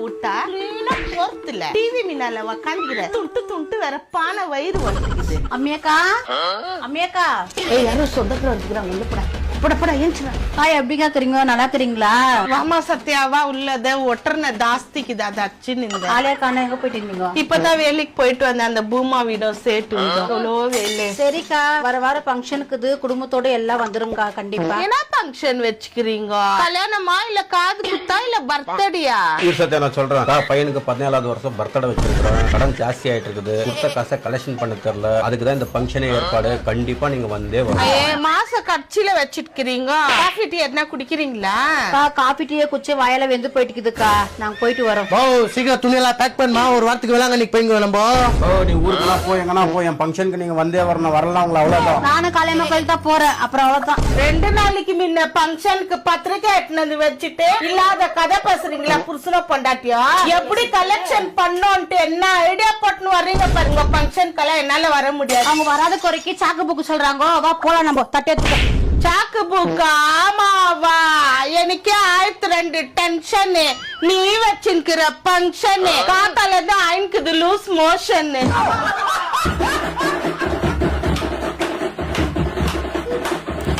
விட்டா போர்த்துல டிவி மின்னால உக்காந்துக்கிற துண்டு வேற பானை வயிறு வந்துக்குது. அம்மியாக்கா அம்மியாக்கா யாரும் சொந்தத்துல வந்துக்கிறாங்க. உள்ள போடா போட போட ஏஞ்சுடா. எப்படிக்கா இருக்கிறீங்க? நல்லா இருக்கிறீங்களா? வாமா சத்யாவா உள்ளத ஒட்டர்ன தாஸ்திக்குது அது அச்சுன்னு இந்த ஆலியாக்கான எங்க போயிட்டு இருந்தீங்க? இப்பதான் வேலைக்கு போயிட்டு வந்தேன். அந்த பூமா வீடோ சேட்டு வீடோ வேலை. சரிக்கா, வர வார ஃபங்க்ஷனுக்குது குடும்பத்தோட எல்லாம் வந்துருங்கக்கா கண்டிப்பா. என்ன ஃபங்க்ஷன் வச்சுக்கிறீங்க? கல்யாணமா இல்ல காது குத்தா இல்ல பர்த்டேயா? சத்யா நான் சொல்றேன், பையனுக்கு 17வது வருஷம் பர்த்டே வச்சிருக்கிறோம். கடன் ஜாஸ்தி ஆயிட்டு இருக்குது. கொடுத்த காசை கலெக்ஷன் பண்ண தெரியல. அதுக்குதான் இந்த ஃபங்க்ஷனே ஏற்பாடு. கண்டிப்பா நீங்க வந்தே வரணும். மாச கட்சியில வச்சிருக்கீங்க. காஃபி டீ என்ன குடிக்கிறீங்களா? காபி டீயை குச்சி வாயில வெந்து போயிட்டுக்குதுக்கா. நாங்க போயிட்டு வரோம். சீக்கிரம் துணியெல்லாம் பேக் பண்ணுமா, ஒரு வாரத்துக்கு வேளாங்கண்ணிக்கு போய்ங்க. நம்ம நீ ஊருக்குலாம் போய் எங்கன்னா போய் என் ஃபங்க்ஷனுக்கு நீங்க வந்தே வரணும். வரலாம் உங்களை அவ்வளவுதான். நானும் காலையில கோயில் தான் போறேன். அப்புறம் அவ்வளவுதான். 2 நாளைக்கு முன்ன ஃபங்க்ஷனுக்கு பத்திரிக்கை எட்டுனது வச்சுட்டு இல்லாத கதை பேசுறீங்களா புருஷனோ பொண்டாட்டியோ? எப்படி கலெக்ஷன் பண்ணோன்ட்டு என்ன ஐடியா போட்டுன்னு வர்றீங்க பாருங்க. ஃபங்க்ஷனுக்கெல்லாம் என்னால வர முடியாது. அவங்க வராத குறைக்கு சாக்கு புக்கு சொல்றாங்க. வா போலாம், நம்ம தட்டேத்துக்க. சாக்கு புக்கா? ஆமாவா? எனக்கே 1002 டென்ஷன். நீ வச்சிருக்கிற ஃபங்க்ஷன் காத்தால தான் ஆயின்குது லூஸ் மோஷன்.